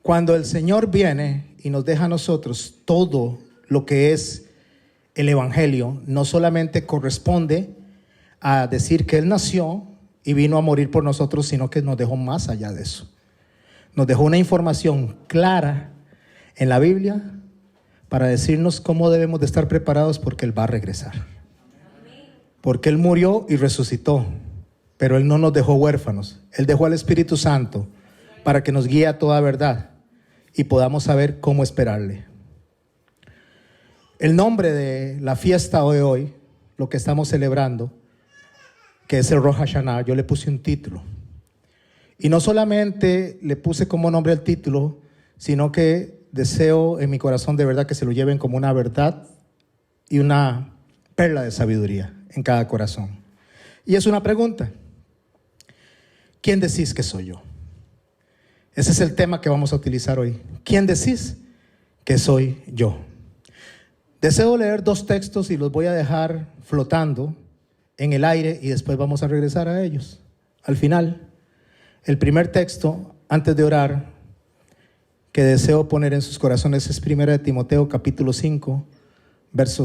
Cuando el Señor viene y nos deja a nosotros todo lo que es el Evangelio, no solamente corresponde a decir que Él nació y vino a morir por nosotros, sino que nos dejó más allá de eso. Nos dejó una información clara en la Biblia para decirnos cómo debemos de estar preparados porque Él va a regresar. Porque Él murió y resucitó, pero Él no nos dejó huérfanos. Él dejó al Espíritu Santo para que nos guíe a toda verdad y podamos saber cómo esperarle. El nombre de la fiesta de hoy, lo que estamos celebrando, que es el Rosh Hashanah, yo le puse un título. Y no solamente le puse como nombre el título, sino que deseo en mi corazón de verdad que se lo lleven como una verdad y una perla de sabiduría en cada corazón. Y es una pregunta: ¿quién decís que soy yo? Ese es el tema que vamos a utilizar hoy. ¿Quién decís que soy yo? Deseo leer 2 textos y los voy a dejar flotando en el aire y después vamos a regresar a ellos al final. El primer texto, antes de orar, que deseo poner en sus corazones es 1 Timoteo capítulo 5, verso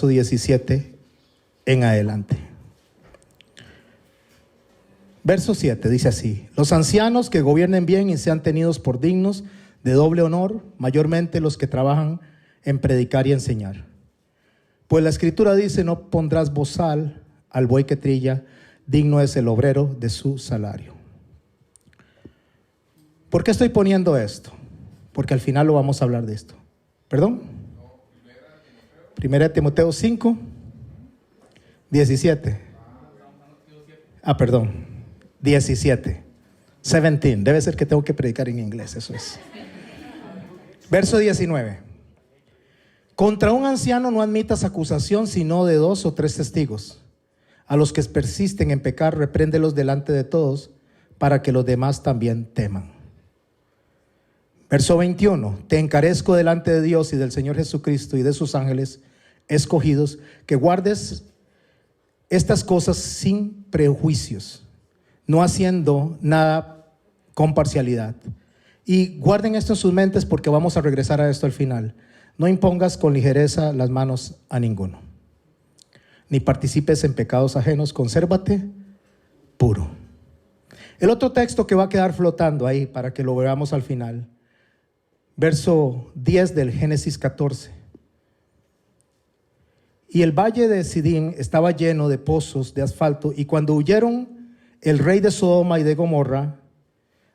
17 en adelante. Verso 7 dice así: los ancianos que gobiernen bien y sean tenidos por dignos de doble honor, mayormente los que trabajan en predicar y enseñar. Pues la Escritura dice: no pondrás bozal al buey que trilla, digno es el obrero de su salario. ¿Por qué estoy poniendo esto? Porque al final lo vamos a hablar de esto. ¿Perdón? 1 Timoteo 5, 17. Perdón. 17. Debe ser que tengo que predicar en inglés, eso es. Verso 19. Contra un anciano no admitas acusación sino de 2 o 3 testigos. A los que persisten en pecar, repréndelos delante de todos, para que los demás también teman. Verso 21. Te encarezco delante de Dios y del Señor Jesucristo y de sus ángeles escogidos, que guardes estas cosas sin prejuicios, no haciendo nada con parcialidad. Y guarden esto en sus mentes porque vamos a regresar a esto al final. No impongas con ligereza las manos a ninguno, ni participes en pecados ajenos, consérvate puro. El otro texto que va a quedar flotando ahí para que lo veamos al final, verso 10 del Génesis 14. Y el valle de Sidín estaba lleno de pozos de asfalto, y cuando huyeron el rey de Sodoma y de Gomorra,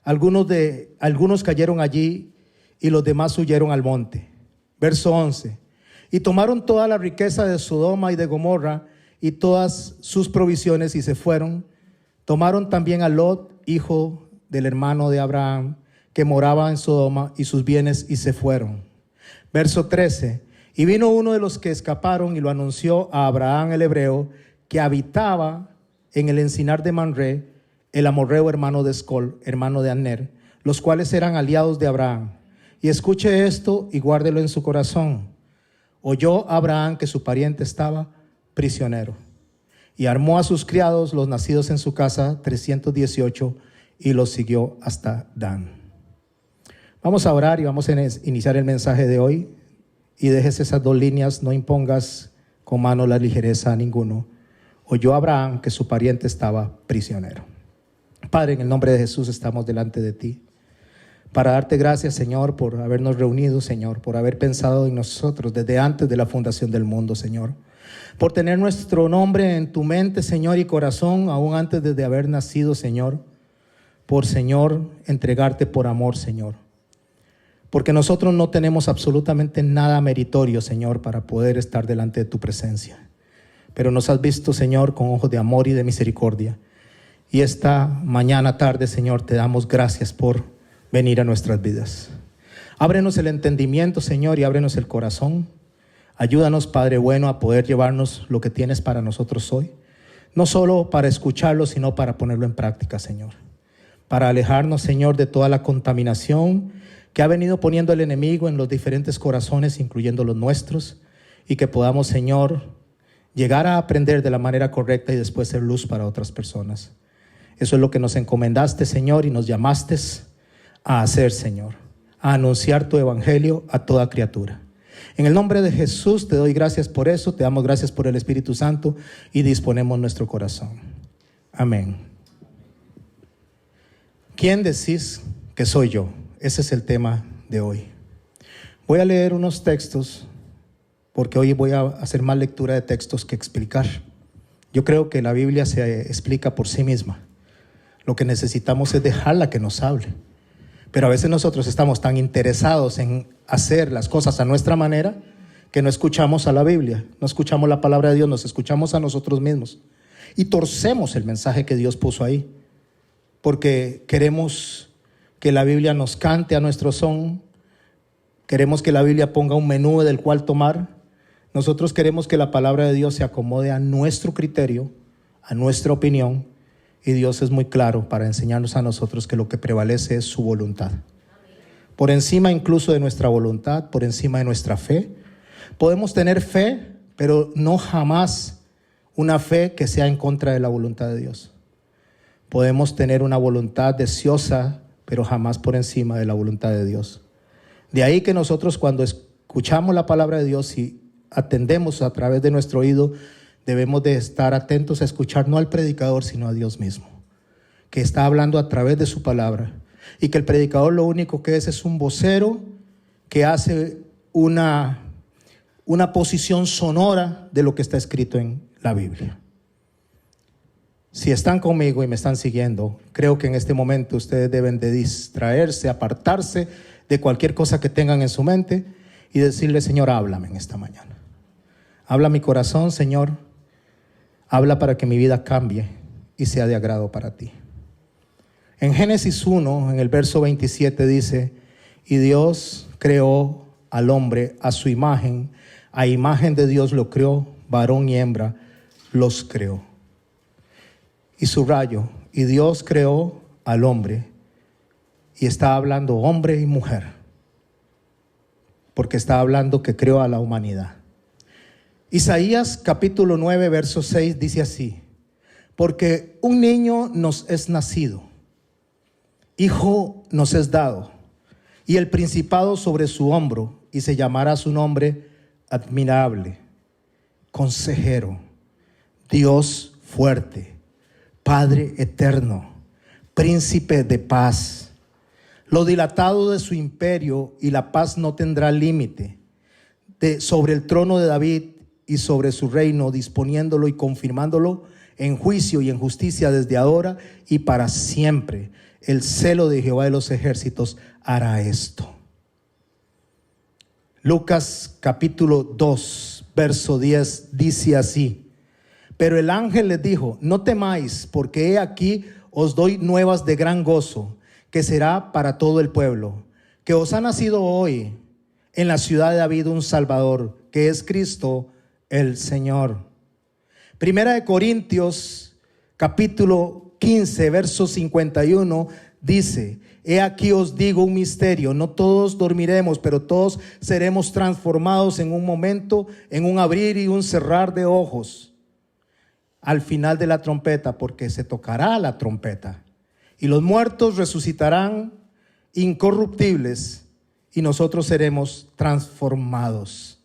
algunos cayeron allí y los demás huyeron al monte. Verso 11. Y tomaron toda la riqueza de Sodoma y de Gomorra y todas sus provisiones y se fueron. Tomaron también a Lot, hijo del hermano de Abraham, que moraba en Sodoma, y sus bienes y se fueron. Verso 13. Y vino uno de los que escaparon y lo anunció a Abraham el hebreo, que habitaba en el encinar de Manré, el amorreo hermano de Escol, hermano de Aner, los cuales eran aliados de Abraham. Y escuche esto y guárdelo en su corazón. Oyó Abraham que su pariente estaba prisionero, y armó a sus criados, los nacidos en su casa, 318, y los siguió hasta Dan. Vamos a orar y vamos a iniciar el mensaje de hoy. Y dejes esas 2 líneas: no impongas con mano la ligereza a ninguno. Oyó Abraham que su pariente estaba prisionero. Padre, en el nombre de Jesús estamos delante de ti para darte gracias, Señor, por habernos reunido, Señor, por haber pensado en nosotros desde antes de la fundación del mundo, Señor, por tener nuestro nombre en tu mente, Señor, y corazón, aún antes de haber nacido, Señor, por, Señor, entregarte por amor, Señor, porque nosotros no tenemos absolutamente nada meritorio, Señor, para poder estar delante de tu presencia, pero nos has visto, Señor, con ojos de amor y de misericordia. Y esta mañana, tarde, Señor, te damos gracias por venir a nuestras vidas. Ábrenos el entendimiento, Señor, y ábrenos el corazón. Ayúdanos, Padre bueno, a poder llevarnos lo que tienes para nosotros hoy. No solo para escucharlo, sino para ponerlo en práctica, Señor. Para alejarnos, Señor, de toda la contaminación que ha venido poniendo el enemigo en los diferentes corazones, incluyendo los nuestros. Y que podamos, Señor, llegar a aprender de la manera correcta y después ser luz para otras personas. Eso es lo que nos encomendaste, Señor, y nos llamaste a hacer, Señor, a anunciar tu evangelio a toda criatura. En el nombre de Jesús te doy gracias por eso, te damos gracias por el Espíritu Santo y disponemos nuestro corazón. Amén. ¿Quién decís que soy yo? Ese es el tema de hoy. Voy a leer unos textos porque hoy voy a hacer más lectura de textos que explicar. Yo creo que la Biblia se explica por sí misma. Lo que necesitamos es dejarla que nos hable. Pero a veces nosotros estamos tan interesados en hacer las cosas a nuestra manera que no escuchamos a la Biblia, no escuchamos la palabra de Dios, nos escuchamos a nosotros mismos y torcemos el mensaje que Dios puso ahí porque queremos que la Biblia nos cante a nuestro son, queremos que la Biblia ponga un menú del cual tomar. Nosotros queremos que la palabra de Dios se acomode a nuestro criterio, a nuestra opinión, y Dios es muy claro para enseñarnos a nosotros que lo que prevalece es su voluntad. Por encima incluso de nuestra voluntad, por encima de nuestra fe. Podemos tener fe, pero no jamás una fe que sea en contra de la voluntad de Dios. Podemos tener una voluntad deseosa, pero jamás por encima de la voluntad de Dios. De ahí que nosotros cuando escuchamos la palabra de Dios y atendemos a través de nuestro oído, debemos de estar atentos a escuchar no al predicador, sino a Dios mismo, que está hablando a través de su palabra. Y que el predicador lo único que es un vocero que hace una posición sonora de lo que está escrito en la Biblia. Si están conmigo y me están siguiendo, creo que en este momento ustedes deben de distraerse, apartarse de cualquier cosa que tengan en su mente y decirle: Señor, háblame en esta mañana. Habla mi corazón, Señor. Habla para que mi vida cambie y sea de agrado para ti. En Génesis 1, en el verso 27 dice: y Dios creó al hombre a su imagen, a imagen de Dios lo creó, varón y hembra los creó. Y subrayo, y Dios creó al hombre, y está hablando hombre y mujer, porque está hablando que creó a la humanidad. Isaías capítulo 9, verso 6 dice así: porque un niño nos es nacido, hijo nos es dado, y el principado sobre su hombro, y se llamará su nombre admirable, consejero, Dios fuerte, Padre eterno, príncipe de paz. Lo dilatado de su imperio y la paz no tendrá límite, sobre el trono de David y sobre su reino, disponiéndolo y confirmándolo en juicio y en justicia desde ahora y para siempre. El celo de Jehová de los ejércitos hará esto. Lucas capítulo 2, verso 10 dice así: pero el ángel les dijo: no temáis, porque he aquí os doy nuevas de gran gozo, que será para todo el pueblo, que os ha nacido hoy en la ciudad de David un Salvador, que es Cristo el Señor. Primera de Corintios capítulo 15, verso 51 dice: he aquí os digo un misterio, no todos dormiremos, pero todos seremos transformados en un momento, en un abrir y un cerrar de ojos, al final de la trompeta, porque se tocará la trompeta, y los muertos resucitarán incorruptibles, y nosotros seremos transformados.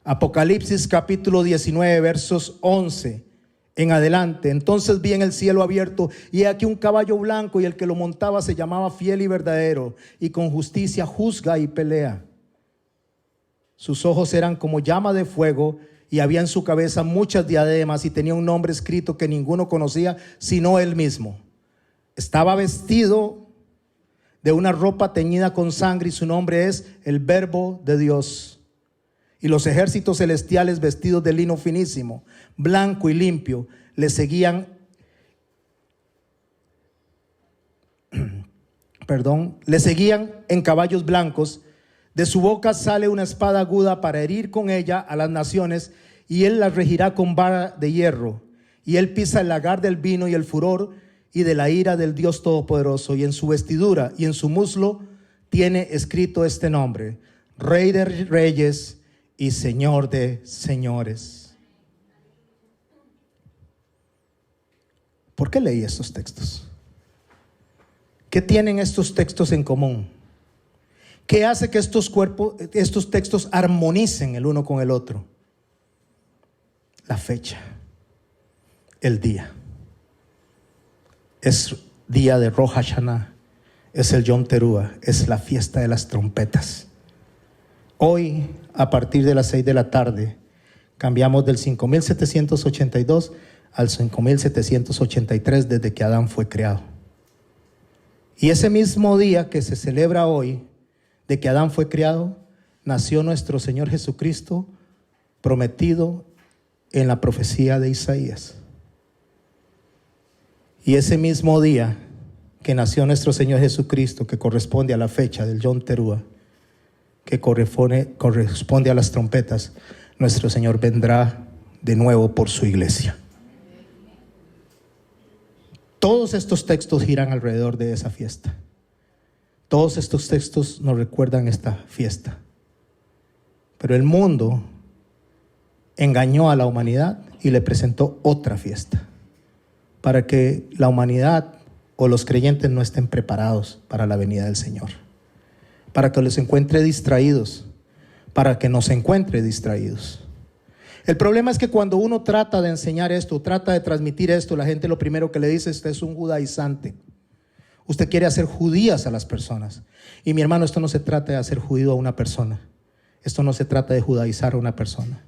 Apocalipsis capítulo 19, versos 11 en adelante: entonces vi en el cielo abierto, y he aquí un caballo blanco, y el que lo montaba se llamaba Fiel y Verdadero, y con justicia juzga y pelea. Sus ojos eran como llama de fuego, y había en su cabeza muchas diademas, y tenía un nombre escrito que ninguno conocía sino él mismo. Estaba vestido de una ropa teñida con sangre, y su nombre es el Verbo de Dios. Y los ejércitos celestiales, vestidos de lino finísimo, blanco y limpio, le seguían en caballos blancos. De su boca sale una espada aguda para herir con ella a las naciones, y él las regirá con vara de hierro. Y él pisa el lagar del vino y el furor y de la ira del Dios Todopoderoso. Y en su vestidura y en su muslo tiene escrito este nombre: Rey de Reyes y Señor de Señores. ¿Por qué leí estos textos? ¿Qué tienen estos textos en común? ¿Qué hace que estos textos armonicen el uno con el otro? La fecha, el día. Es día de Rosh Hashanah, es el Yom Teruah, es la fiesta de las trompetas. Hoy, a partir de las 6 de la tarde, cambiamos del 5782 al 5783 desde que Adán fue creado. Y ese mismo día que se celebra hoy, de que Adán fue creado, nació nuestro Señor Jesucristo, prometido en la profecía de Isaías. Y ese mismo día que nació nuestro Señor Jesucristo, que corresponde a la fecha del Yom Teruah, que corresponde a las trompetas, nuestro Señor vendrá de nuevo por su iglesia. Todos estos textos giran alrededor de esa fiesta. Todos estos textos nos recuerdan esta fiesta. Pero el mundo engañó a la humanidad y le presentó otra fiesta, para que la humanidad o los creyentes no estén preparados para la venida del Señor, para que los encuentre distraídos, para que nos encuentre distraídos. El problema es que cuando uno trata de enseñar esto, trata de transmitir esto, la gente lo primero que le dice: usted es un judaizante. Usted quiere hacer judías a las personas. Y mi hermano, esto no se trata de hacer judío a una persona. Esto no se trata de judaizar a una persona.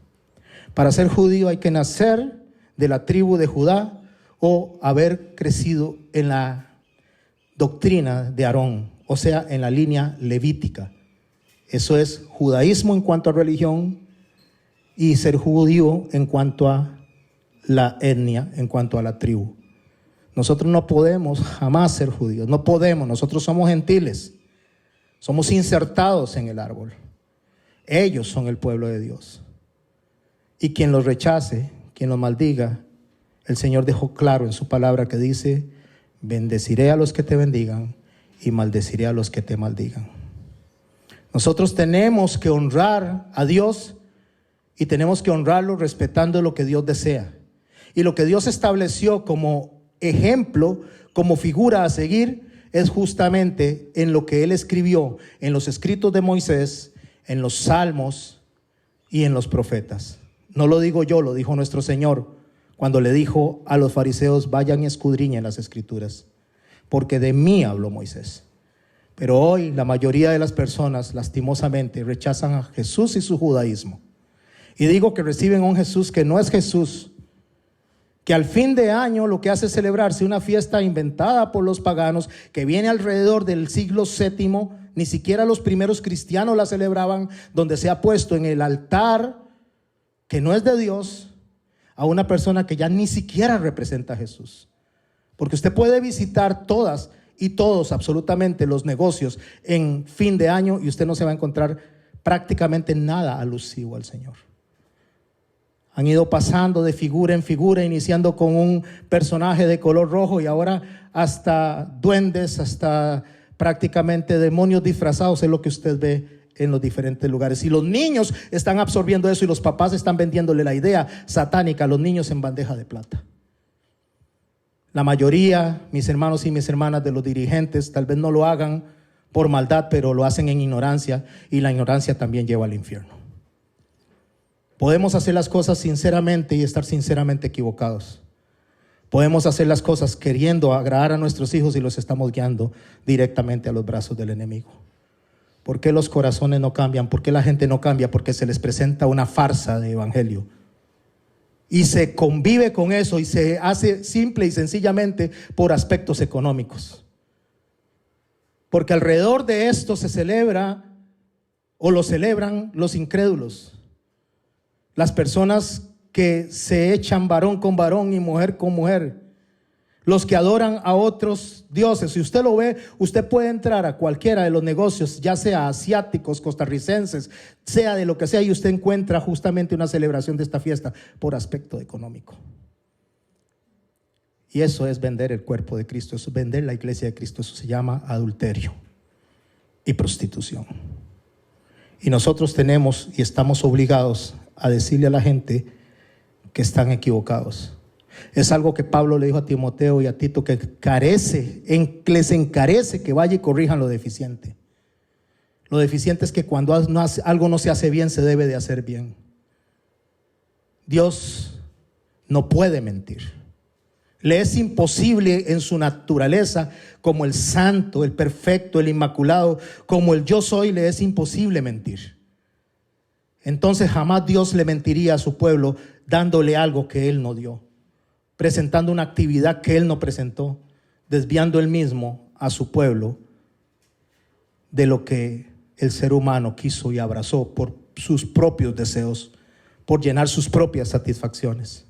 Para ser judío hay que nacer de la tribu de Judá o haber crecido en la doctrina de Aarón, o sea, en la línea levítica. Eso es judaísmo en cuanto a religión y ser judío en cuanto a la etnia, en cuanto a la tribu. Nosotros no podemos jamás ser judíos, no podemos, nosotros somos gentiles, somos insertados en el árbol. Ellos son el pueblo de Dios. Y quien los rechace, quien los maldiga, el Señor dejó claro en su palabra que dice: bendeciré a los que te bendigan y maldeciré a los que te maldigan. Nosotros tenemos que honrar a Dios y tenemos que honrarlo respetando lo que Dios desea. Y lo que Dios estableció como ejemplo, como figura a seguir, es justamente en lo que Él escribió en los escritos de Moisés, en los salmos y en los profetas. No lo digo yo, lo dijo nuestro Señor cuando le dijo a los fariseos: vayan y escudriñen las escrituras, porque de mí habló Moisés. Pero hoy la mayoría de las personas, lastimosamente, rechazan a Jesús y su judaísmo. Y digo que reciben a un Jesús que no es Jesús, que al fin de año lo que hace es celebrarse una fiesta inventada por los paganos, que viene alrededor del siglo VII, ni siquiera los primeros cristianos la celebraban, donde se ha puesto en el altar, que no es de Dios, a una persona que ya ni siquiera representa a Jesús. Porque usted puede visitar todas y todos absolutamente los negocios en fin de año y usted no se va a encontrar prácticamente nada alusivo al Señor. Han ido pasando de figura en figura, iniciando con un personaje de color rojo y ahora hasta duendes, hasta prácticamente demonios disfrazados es lo que usted ve en los diferentes lugares. Y los niños están absorbiendo eso y los papás están vendiéndole la idea satánica a los niños en bandeja de plata. La mayoría, mis hermanos y mis hermanas, de los dirigentes tal vez no lo hagan por maldad, pero lo hacen en ignorancia, y la ignorancia también lleva al infierno. Podemos hacer las cosas sinceramente y estar sinceramente equivocados. Podemos hacer las cosas queriendo agradar a nuestros hijos y los estamos guiando directamente a los brazos del enemigo. ¿Por qué los corazones no cambian? ¿Por qué la gente no cambia? Porque se les presenta una farsa de evangelio. Y se convive con eso y se hace simple y sencillamente por aspectos económicos. Porque alrededor de esto se celebra o lo celebran los incrédulos. Las personas que se echan varón con varón y mujer con mujer. Los que adoran a otros dioses. Si usted lo ve, usted puede entrar a cualquiera de los negocios, ya sea asiáticos, costarricenses, sea de lo que sea, y usted encuentra justamente una celebración de esta fiesta por aspecto económico. Y eso es vender el cuerpo de Cristo, eso es vender la iglesia de Cristo, eso se llama adulterio y prostitución. Y nosotros tenemos y estamos obligados a decirle a la gente que están equivocados. Es algo que Pablo le dijo a Timoteo y a Tito, que les encarece que vaya y corrijan lo deficiente. Lo deficiente es que cuando algo no se hace bien, se debe de hacer bien. Dios no puede mentir. Le es imposible en su naturaleza, como el santo, el perfecto, el inmaculado, como el yo soy, le es imposible mentir. Entonces jamás Dios le mentiría a su pueblo dándole algo que Él no dio, presentando una actividad que Él no presentó, desviando Él mismo a su pueblo de lo que el ser humano quiso y abrazó por sus propios deseos, por llenar sus propias satisfacciones.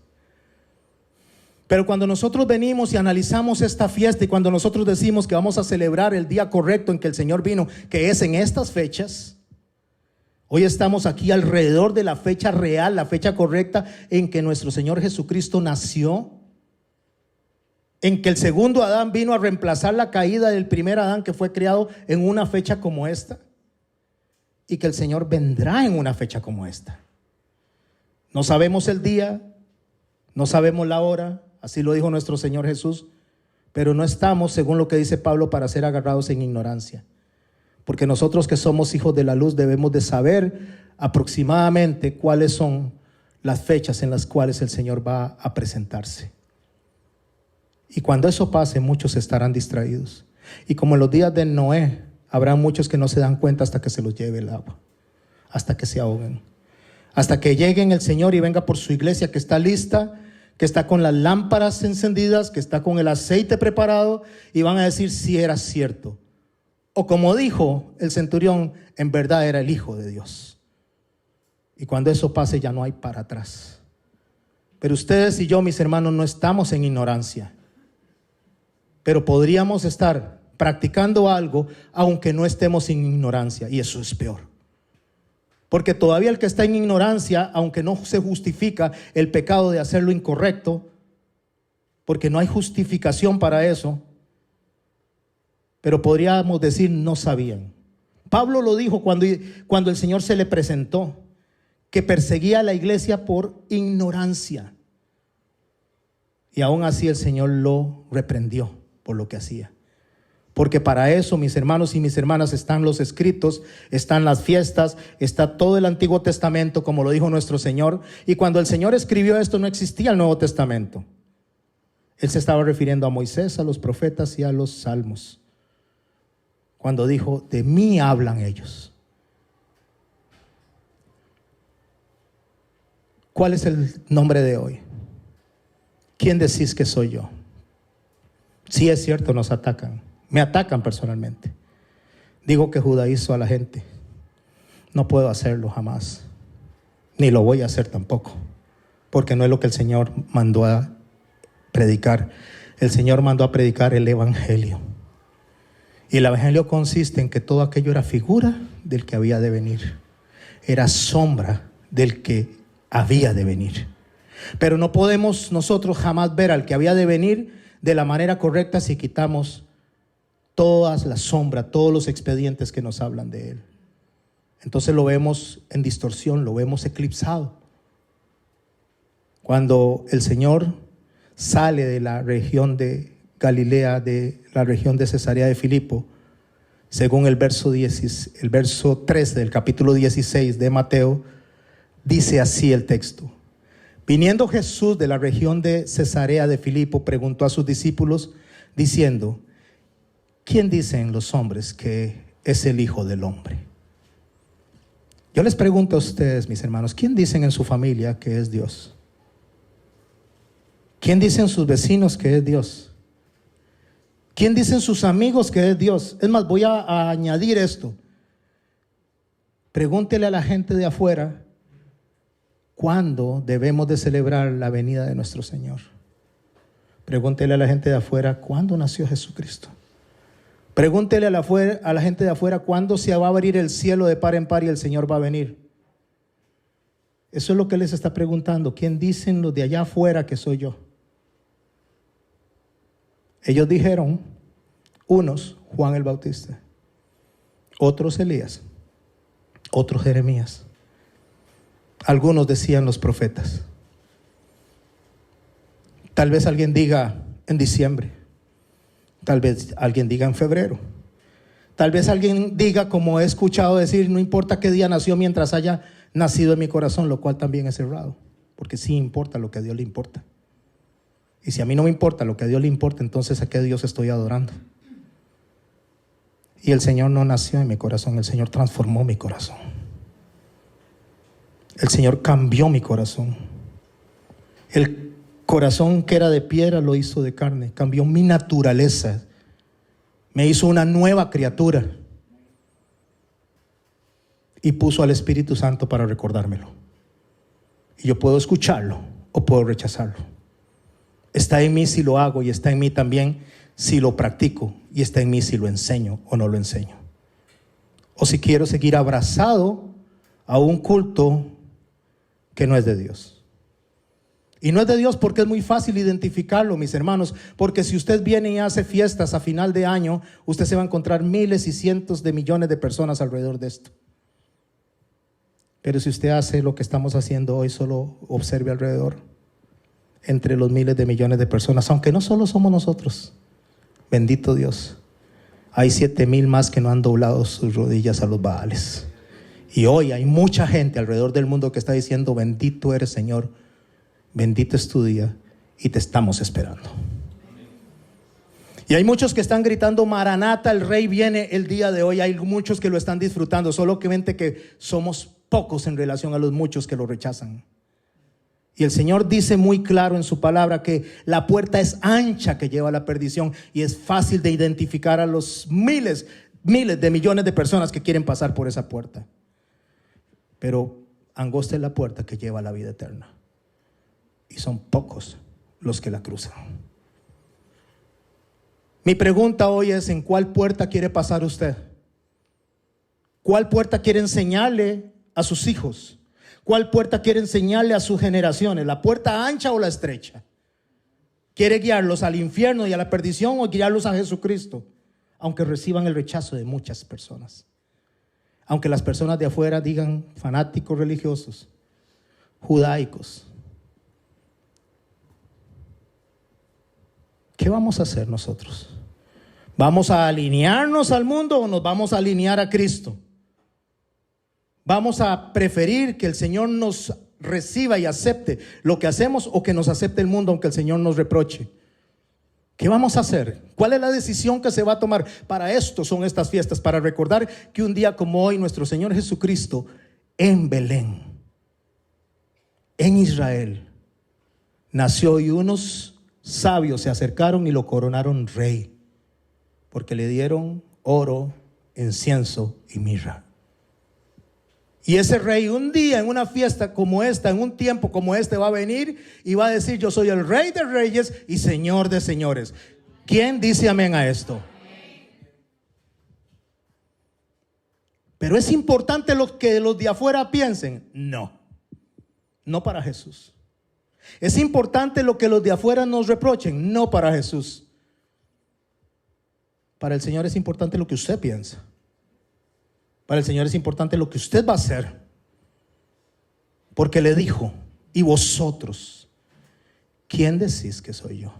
Pero cuando nosotros venimos y analizamos esta fiesta, y cuando nosotros decimos que vamos a celebrar el día correcto en que el Señor vino, que es en estas fechas, hoy estamos aquí alrededor de la fecha real, la fecha correcta en que nuestro Señor Jesucristo nació, en que el segundo Adán vino a reemplazar la caída del primer Adán, que fue creado en una fecha como esta, y que el Señor vendrá en una fecha como esta. No sabemos el día, no sabemos la hora, así lo dijo nuestro Señor Jesús, pero no estamos, según lo que dice Pablo, para ser agarrados en ignorancia. Porque nosotros que somos hijos de la luz debemos de saber aproximadamente cuáles son las fechas en las cuales el Señor va a presentarse. Y cuando eso pase, muchos estarán distraídos. Y como en los días de Noé, habrá muchos que no se dan cuenta hasta que se los lleve el agua, hasta que se ahoguen, hasta que lleguen el Señor y venga por su iglesia que está lista, que está con las lámparas encendidas, que está con el aceite preparado, y van a decir si era cierto. O como dijo el centurión, en verdad era el Hijo de Dios. Y cuando eso pase ya no hay para atrás. Pero ustedes y yo, mis hermanos, no estamos en ignorancia. Pero podríamos estar practicando algo aunque no estemos en ignorancia, y eso es peor. Porque todavía el que está en ignorancia, aunque no se justifica el pecado de hacer lo incorrecto, porque no hay justificación para eso, pero podríamos decir no sabían. Pablo lo dijo cuando el Señor se le presentó, que perseguía a la iglesia por ignorancia. Y aún así el Señor lo reprendió por lo que hacía. Porque para eso, mis hermanos y mis hermanas, están los escritos, están las fiestas, está todo el Antiguo Testamento, como lo dijo nuestro Señor. Y cuando el Señor escribió esto, no existía el Nuevo Testamento. Él se estaba refiriendo a Moisés, a los profetas y a los salmos. Cuando dijo, de mí hablan ellos. ¿Cuál es el nombre de hoy? ¿Quién decís que soy yo? Sí, es cierto, nos atacan. Me atacan personalmente. Digo que judaizo a la gente. No puedo hacerlo jamás. Ni lo voy a hacer tampoco. Porque no es lo que el Señor mandó a predicar. El Señor mandó a predicar el Evangelio. Y el Evangelio consiste en que todo aquello era figura del que había de venir. Era sombra del que había de venir. Pero no podemos nosotros jamás ver al que había de venir de la manera correcta si quitamos todas las sombras, todos los expedientes que nos hablan de Él. Entonces lo vemos en distorsión, lo vemos eclipsado. Cuando el Señor sale de la región de Galilea, de la región de Cesarea de Filipo, según el verso 3 del capítulo 16 de Mateo, dice así el texto. Viniendo Jesús de la región de Cesarea de Filipo, preguntó a sus discípulos, diciendo, ¿quién dicen los hombres que es el Hijo del Hombre? Yo les pregunto a ustedes, mis hermanos, ¿quién dicen en su familia que es Dios? ¿Quién dicen sus vecinos que es Dios? ¿Quién dicen sus amigos que es Dios? Es más, voy a añadir esto. Pregúntele a la gente de afuera cuándo debemos de celebrar la venida de nuestro Señor. Pregúntele a la gente de afuera cuándo nació Jesucristo. Pregúntele a la gente de afuera cuándo se va a abrir el cielo de par en par y el Señor va a venir. Eso es lo que les está preguntando. ¿Quién dicen los de allá afuera que soy yo? Ellos dijeron, unos Juan el Bautista, otros Elías, otros Jeremías. Algunos decían los profetas. Tal vez alguien diga en diciembre. Tal vez alguien diga en febrero. Tal vez alguien diga, como he escuchado decir, no importa qué día nació mientras haya nacido en mi corazón, lo cual también es errado. Porque sí importa lo que a Dios le importa. Y si a mí no me importa lo que a Dios le importa, entonces ¿a qué Dios estoy adorando? Y el Señor no nació en mi corazón, el Señor transformó mi corazón. El Señor cambió mi corazón. El corazón que era de piedra lo hizo de carne, cambió mi naturaleza, me hizo una nueva criatura y puso al Espíritu Santo para recordármelo. Y yo puedo escucharlo o puedo rechazarlo. Está en mí si lo hago y está en mí también si lo practico y está en mí si lo enseño o no lo enseño. O si quiero seguir abrazado a un culto que no es de Dios. Y no es de Dios porque es muy fácil identificarlo, mis hermanos, porque si usted viene y hace fiestas a final de año, usted se va a encontrar miles y cientos de millones de personas alrededor de esto. Pero si usted hace lo que estamos haciendo hoy, solo observe alrededor, entre los miles de millones de personas, aunque no solo somos nosotros, bendito Dios, hay 7,000 más que no han doblado sus rodillas a los Baales. Y hoy hay mucha gente alrededor del mundo que está diciendo, bendito eres, Señor, bendito es tu día y te estamos esperando. Y hay muchos que están gritando, Maranata, el Rey viene el día de hoy. Hay muchos que lo están disfrutando, solo que somos pocos en relación a los muchos que lo rechazan. Y el Señor dice muy claro en su palabra que la puerta es ancha que lleva a la perdición y es fácil de identificar a los miles de millones de personas que quieren pasar por esa puerta. Pero angosta es la puerta que lleva a la vida eterna. Y son pocos los que la cruzan. Mi pregunta hoy es, ¿en cuál puerta quiere pasar usted? ¿Cuál puerta quiere enseñarle a sus hijos? ¿Cuál puerta quiere enseñarle a sus generaciones? ¿La puerta ancha o la estrecha? ¿Quiere guiarlos al infierno y a la perdición o guiarlos a Jesucristo? Aunque reciban el rechazo de muchas personas. Aunque las personas de afuera digan fanáticos religiosos, judaicos. ¿Qué vamos a hacer nosotros? ¿Vamos a alinearnos al mundo o nos vamos a alinear a Cristo? ¿Vamos a preferir que el Señor nos reciba y acepte lo que hacemos o que nos acepte el mundo aunque el Señor nos reproche? ¿Qué vamos a hacer? ¿Cuál es la decisión que se va a tomar? Para esto son estas fiestas, para recordar que un día como hoy nuestro Señor Jesucristo en Belén, en Israel, nació y unos sabios se acercaron y lo coronaron rey, porque le dieron oro, incienso y mirra. Y ese rey un día en una fiesta como esta, en un tiempo como este, va a venir y va a decir, yo soy el Rey de Reyes y Señor de Señores. ¿Quién dice amén a esto? Pero es importante lo que los de afuera piensen. No, no para Jesús. Es importante lo que los de afuera nos reprochen. No para Jesús. Para el Señor es importante lo que usted piensa. Para el Señor es importante lo que usted va a hacer. Porque le dijo, y vosotros, ¿quién decís que soy yo?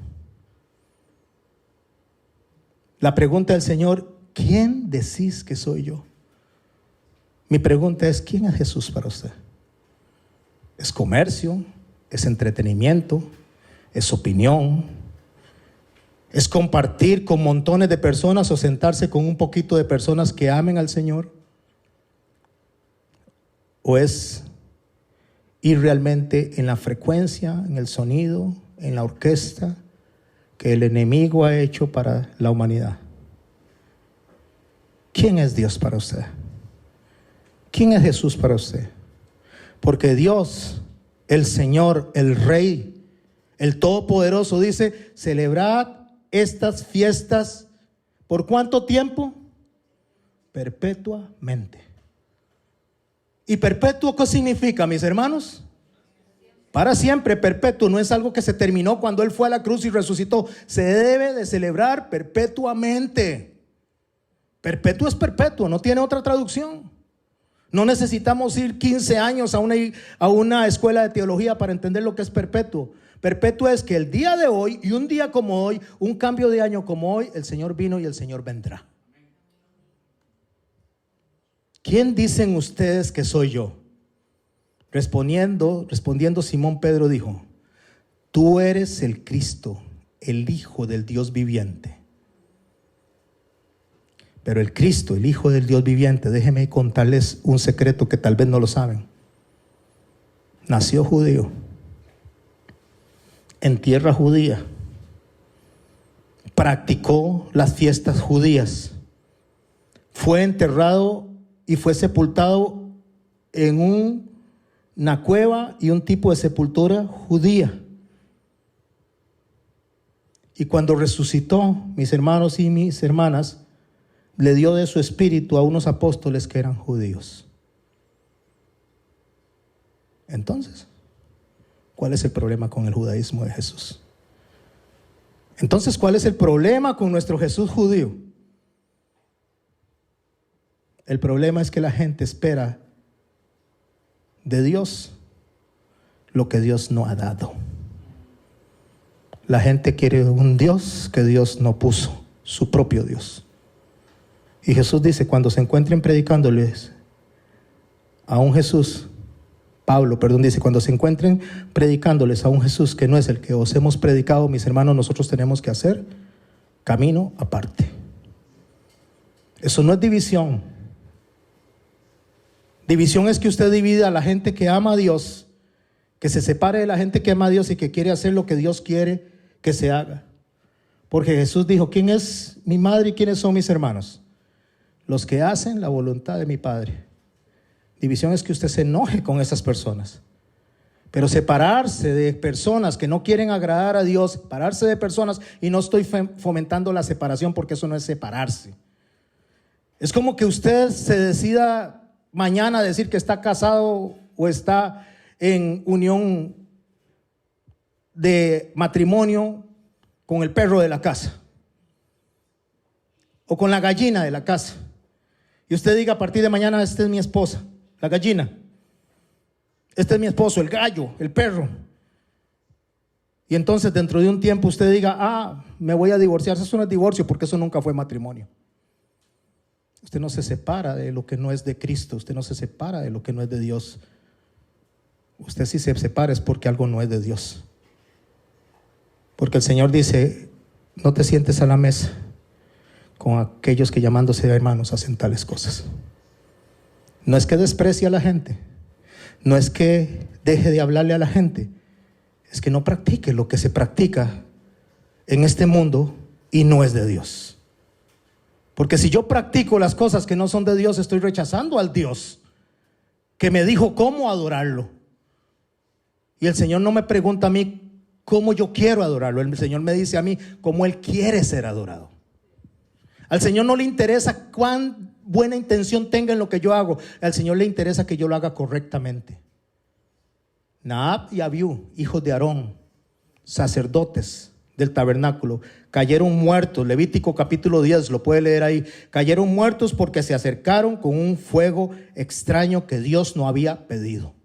La pregunta del Señor, ¿quién decís que soy yo? Mi pregunta es, ¿quién es Jesús para usted? ¿Es comercio? ¿Es entretenimiento? ¿Es opinión? ¿Es compartir con montones de personas o sentarse con un poquito de personas que amen al Señor? ¿O es ir realmente en la frecuencia, en el sonido, en la orquesta que el enemigo ha hecho para la humanidad? ¿Quién es Dios para usted? ¿Quién es Jesús para usted? Porque Dios, el Señor, el Rey, el Todopoderoso dice, celebrad estas fiestas, ¿por cuánto tiempo? Perpetuamente. ¿Y perpetuo qué significa, mis hermanos? Para siempre, perpetuo. No es algo que se terminó cuando Él fue a la cruz y resucitó. Se debe de celebrar perpetuamente. Perpetuo es perpetuo, no tiene otra traducción. No necesitamos ir 15 años a una escuela de teología para entender lo que es perpetuo. Perpetuo es que el día de hoy y un día como hoy, un cambio de año como hoy, el Señor vino y el Señor vendrá. ¿Quién dicen ustedes que soy yo? Respondiendo Simón Pedro dijo: tú eres el Cristo, el Hijo del Dios viviente. Pero el Cristo, el Hijo del Dios viviente, déjenme contarles un secreto que tal vez no lo saben. Nació judío, en tierra judía, practicó las fiestas judías, fue enterrado y fue sepultado en una cueva y un tipo de sepultura judía. Y cuando resucitó, mis hermanos y mis hermanas, le dio de su espíritu a unos apóstoles que eran judíos. Entonces, ¿cuál es el problema con el judaísmo de Jesús? Entonces, ¿cuál es el problema con nuestro Jesús judío? El problema es que la gente espera de Dios lo que Dios no ha dado. La gente quiere un Dios que Dios no puso, su propio Dios. Y Jesús dice, cuando se encuentren predicándoles a un Jesús, Pablo dice, cuando se encuentren predicándoles a un Jesús que no es el que os hemos predicado, mis hermanos, nosotros tenemos que hacer camino aparte. Eso no es división. División es que usted divida a la gente que ama a Dios, que se separe de la gente que ama a Dios y que quiere hacer lo que Dios quiere que se haga. Porque Jesús dijo, ¿quién es mi madre y quiénes son mis hermanos? Los que hacen la voluntad de mi Padre. División es que usted se enoje con esas personas. Pero separarse de personas que no quieren agradar a Dios, separarse de personas, y no estoy fomentando la separación porque eso no es separarse. Es como que usted se decida mañana a decir que está casado o está en unión de matrimonio con el perro de la casa o con la gallina de la casa. Y usted diga a partir de mañana, esta es mi esposa, la gallina. Este es mi esposo, el gallo, el perro. Y entonces dentro de un tiempo usted diga, me voy a divorciar. Eso no es divorcio porque eso nunca fue matrimonio. Usted no se separa de lo que no es de Cristo. Usted no se separa de lo que no es de Dios. Usted si se separa es porque algo no es de Dios. Porque el Señor dice, no te sientes a la mesa con aquellos que llamándose hermanos hacen tales cosas. No es que desprecie a la gente, no es que deje de hablarle a la gente, es que no practique lo que se practica en este mundo y no es de Dios. Porque si yo practico las cosas que no son de Dios, estoy rechazando al Dios que me dijo cómo adorarlo. Y el Señor no me pregunta a mí cómo yo quiero adorarlo, el Señor me dice a mí cómo Él quiere ser adorado. Al Señor no le interesa cuán buena intención tenga en lo que yo hago. Al Señor le interesa que yo lo haga correctamente. Nadab y Abiú, hijos de Aarón, sacerdotes del tabernáculo, cayeron muertos. Levítico capítulo 10, lo puede leer ahí. Cayeron muertos porque se acercaron con un fuego extraño que Dios no había pedido.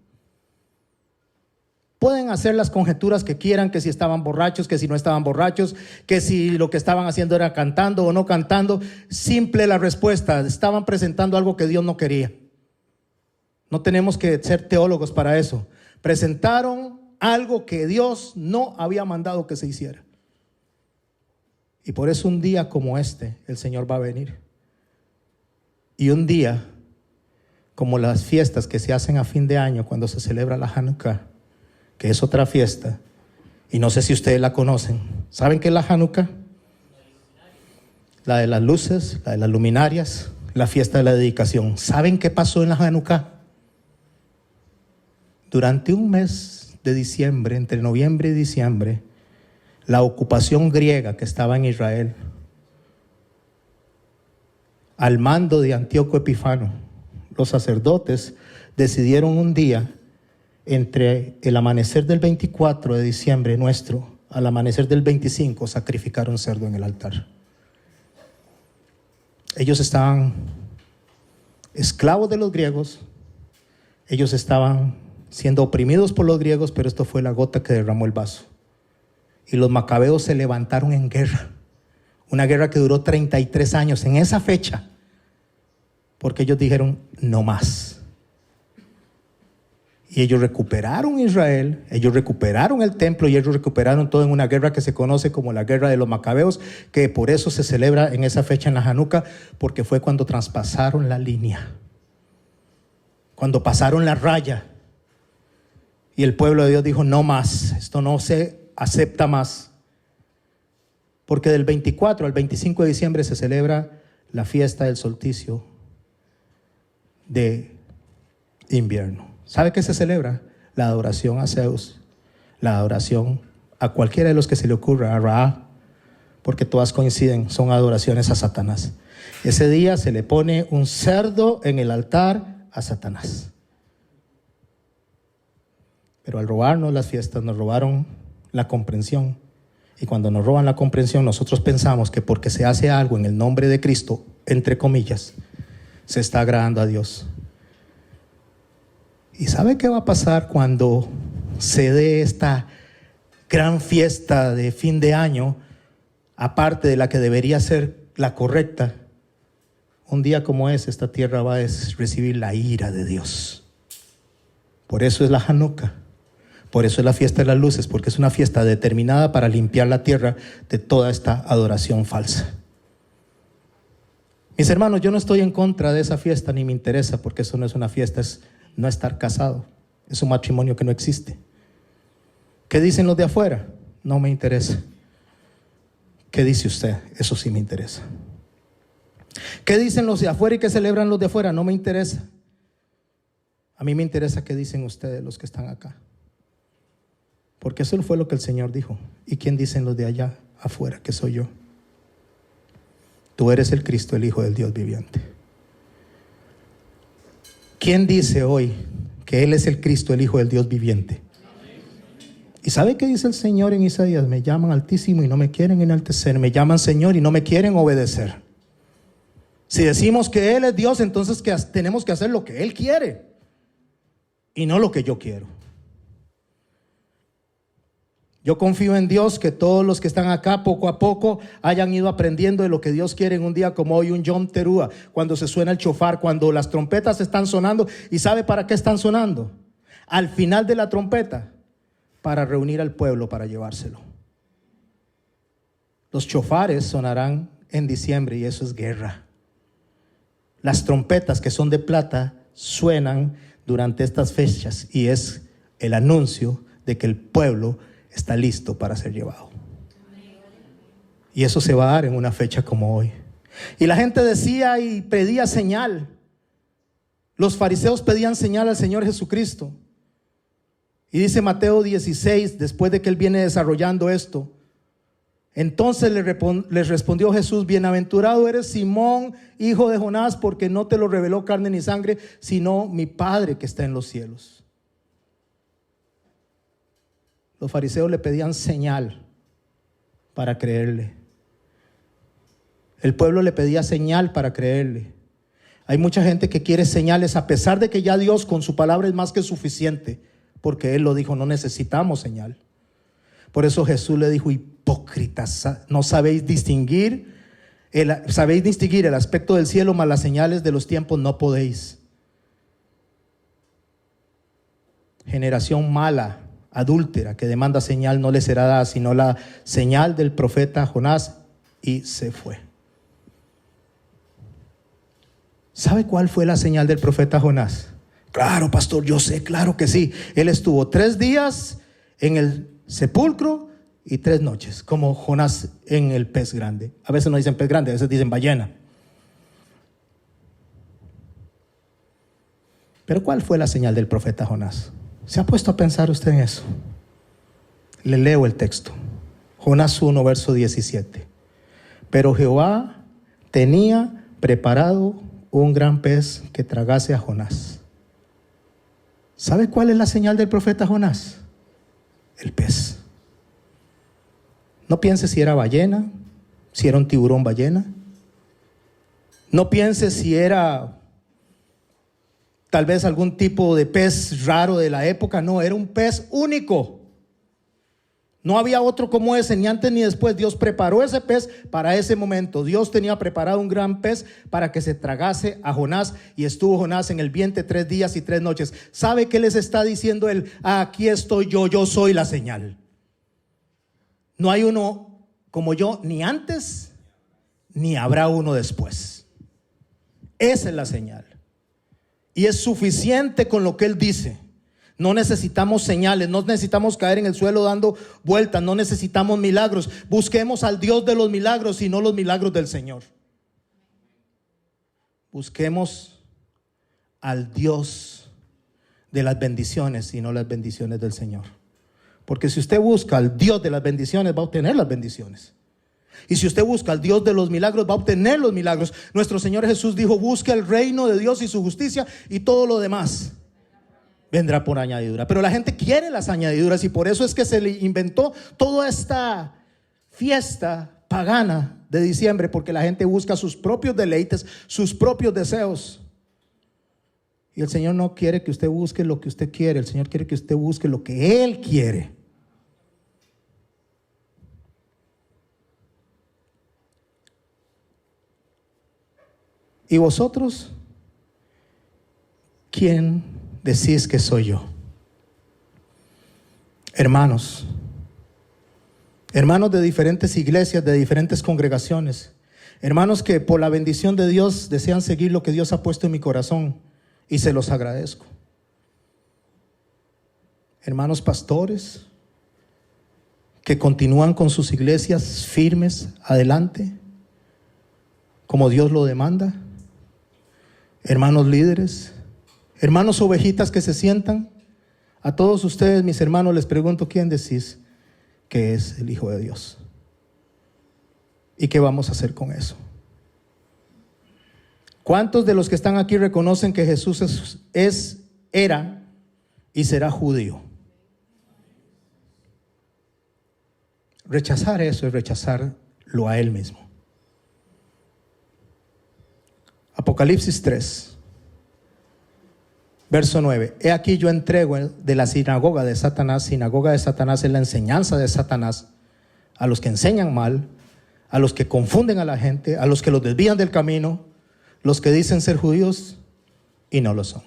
Pueden hacer las conjeturas que quieran, que si estaban borrachos, que si no estaban borrachos, que si lo que estaban haciendo era cantando o no cantando. Simple la respuesta, estaban presentando algo que Dios no quería. No tenemos que ser teólogos para eso. Presentaron algo que Dios no había mandado que se hiciera. Y por eso un día como este, el Señor va a venir. Y un día, como las fiestas que se hacen a fin de año cuando se celebra la Hanukkah, que es otra fiesta, y no sé si ustedes la conocen. ¿Saben qué es la Hanukkah? La de las luces, la de las luminarias, la fiesta de la dedicación. ¿Saben qué pasó en la Hanukkah? Durante un mes de diciembre, entre noviembre y diciembre, la ocupación griega que estaba en Israel, al mando de Antíoco Epifano, los sacerdotes decidieron un día, entre el amanecer del 24 de diciembre nuestro al amanecer del 25, sacrificar un cerdo en el altar. Ellos estaban esclavos de los griegos, ellos estaban siendo oprimidos por los griegos, pero esto fue la gota que derramó el vaso. y los macabeos se levantaron en guerra. Una guerra que duró 33 años en esa fecha, porque ellos dijeron no más. Y ellos recuperaron Israel, ellos recuperaron el templo y ellos recuperaron todo en una guerra que se conoce como la guerra de los macabeos, que por eso se celebra en esa fecha en la Hanukkah, porque fue cuando traspasaron la línea, cuando pasaron la raya. Y el pueblo de Dios dijo no más, esto no se acepta más. Porque del 24 al 25 de diciembre se celebra la fiesta del solsticio de invierno. ¿Sabe qué se celebra? La adoración a Zeus, la adoración a cualquiera de los que se le ocurra, a Ra, porque todas coinciden, son adoraciones a Satanás. Ese día se le pone un cerdo en el altar a Satanás. Pero al robarnos las fiestas nos robaron la comprensión. Y cuando nos roban la comprensión, nosotros pensamos que porque se hace algo en el nombre de Cristo, entre comillas, se está agradando a Dios. ¿Y sabe qué va a pasar cuando se dé esta gran fiesta de fin de año, aparte de la que debería ser la correcta? Un día como esta tierra va a recibir la ira de Dios. Por eso es la Hanukkah. Por eso es la fiesta de las luces, porque es una fiesta determinada para limpiar la tierra de toda esta adoración falsa. Mis hermanos, yo no estoy en contra de esa fiesta, ni me interesa, porque eso no es una fiesta, es no estar casado. Es un matrimonio que no existe. ¿Qué dicen los de afuera? No me interesa. ¿Qué dice usted? Eso sí me interesa. ¿Qué dicen los de afuera y qué celebran los de afuera? No me interesa. A mí me interesa qué dicen ustedes, los que están acá. Porque eso fue lo que el Señor dijo. ¿Y quién dicen los de allá afuera que soy yo? Tú eres el Cristo, el Hijo del Dios viviente. ¿Quién dice hoy que Él es el Cristo, el Hijo del Dios viviente? ¿Y sabe qué dice el Señor en Isaías? Me llaman Altísimo y no me quieren enaltecer. Me llaman Señor y no me quieren obedecer. Si decimos que Él es Dios, entonces tenemos que hacer lo que Él quiere y no lo que yo quiero. Yo confío en Dios que todos los que están acá poco a poco hayan ido aprendiendo de lo que Dios quiere en un día como hoy, un Yom Teruah, cuando se suena el shofar, cuando las trompetas están sonando. ¿Y sabe para qué están sonando? Al final de la trompeta, para reunir al pueblo, para llevárselo. Los shofares sonarán en diciembre y eso es guerra. Las trompetas que son de plata suenan durante estas fechas y es el anuncio de que el pueblo está listo para ser llevado. Y eso se va a dar en una fecha como hoy. Y la gente decía y pedía señal. Los fariseos pedían señal al Señor Jesucristo. Y dice Mateo 16, después de que Él viene desarrollando esto, entonces les respondió Jesús: bienaventurado eres Simón, hijo de Jonás, porque no te lo reveló carne ni sangre, sino mi Padre que está en los cielos. Los fariseos le pedían señal para creerle. El pueblo le pedía señal para creerle. Hay mucha gente que quiere señales a pesar de que ya Dios con su palabra es más que suficiente, porque Él lo dijo, no necesitamos señal. Por eso Jesús le dijo: hipócritas, no sabéis distinguir el aspecto del cielo, mas las señales de los tiempos no podéis. Generación mala, adúltera, que demanda señal, no le será dada sino la señal del profeta Jonás. Y se fue. ¿Sabe cuál fue la señal del profeta Jonás? Claro, pastor, yo sé, claro que sí. Él estuvo 3 días en el sepulcro y 3 noches, como Jonás en el pez grande. A veces no dicen pez grande, a veces dicen ballena. Pero ¿cuál fue la señal del profeta Jonás? ¿Se ha puesto a pensar usted en eso? Le leo el texto. Jonás 1, verso 17. Pero Jehová tenía preparado un gran pez que tragase a Jonás. ¿Sabe cuál es la señal del profeta Jonás? El pez. No piense si era ballena, si era un tiburón ballena. No piense si era tal vez algún tipo de pez raro de la época. No, era un pez único. No había otro como ese, ni antes ni después. Dios preparó ese pez para ese momento. Dios tenía preparado un gran pez para que se tragase a Jonás, y estuvo Jonás en el vientre 3 días y 3 noches. ¿Sabe qué les está diciendo él? Aquí estoy yo soy la señal. No hay uno como yo, ni antes, ni habrá uno después. Esa es la señal. Y es suficiente con lo que él dice. No necesitamos señales, no necesitamos caer en el suelo dando vueltas, no necesitamos milagros. Busquemos al Dios de los milagros y no los milagros del Señor. Busquemos al Dios de las bendiciones y no las bendiciones del Señor. Porque si usted busca al Dios de las bendiciones, va a obtener las bendiciones. Y si usted busca al Dios de los milagros, va a obtener los milagros. Nuestro Señor Jesús dijo: busque el reino de Dios y su justicia, y todo lo demás vendrá por añadidura. Pero la gente quiere las añadiduras, y por eso es que se le inventó toda esta fiesta pagana de diciembre, porque la gente busca sus propios deleites, sus propios deseos. Y el Señor no quiere que usted busque lo que usted quiere. El Señor quiere que usted busque lo que Él quiere. ¿Y vosotros? ¿Quién decís que soy yo? Hermanos de diferentes iglesias, de diferentes congregaciones, hermanos que por la bendición de Dios desean seguir lo que Dios ha puesto en mi corazón, y se los agradezco. Hermanos pastores que continúan con sus iglesias firmes adelante, como Dios lo demanda. Hermanos líderes, hermanos ovejitas que se sientan. A todos ustedes, mis hermanos, les pregunto: ¿quién decís que es el Hijo de Dios? ¿Y qué vamos a hacer con eso? ¿Cuántos de los que están aquí reconocen que Jesús era y será judío? Rechazar eso es rechazarlo a Él mismo. Apocalipsis 3, verso 9. He aquí yo entrego de la sinagoga de Satanás. Sinagoga de Satanás es la enseñanza de Satanás, a los que enseñan mal, a los que confunden a la gente, a los que los desvían del camino, los que dicen ser judíos y no lo son,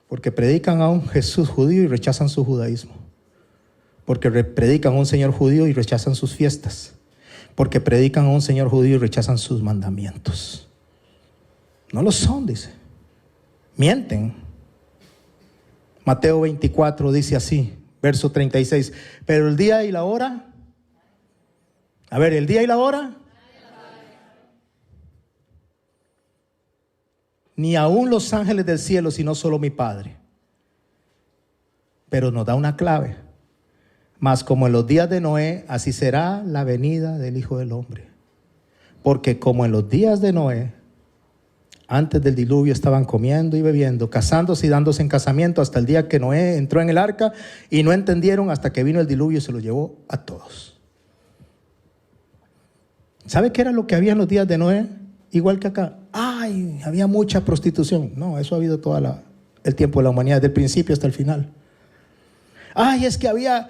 porque predican a un Jesús judío y rechazan su judaísmo, porque predican a un Señor judío y rechazan sus fiestas, porque predican a un Señor judío y rechazan sus mandamientos. No lo son, dice. Mienten. Mateo 24 dice así, verso 36. Pero el día y la hora. A ver, el día y la hora. Ni aún los ángeles del cielo, sino solo mi Padre. Pero nos da una clave. Mas como en los días de Noé, así será la venida del Hijo del Hombre. Porque como en los días de Noé, antes del diluvio, estaban comiendo y bebiendo, casándose y dándose en casamiento, hasta el día que Noé entró en el arca, y no entendieron hasta que vino el diluvio y se los llevó a todos. ¿Sabe qué era lo que había en los días de Noé? Igual que acá. Ay, había mucha prostitución. No, eso ha habido todo el tiempo de la humanidad, desde el principio hasta el final. Ay, es que había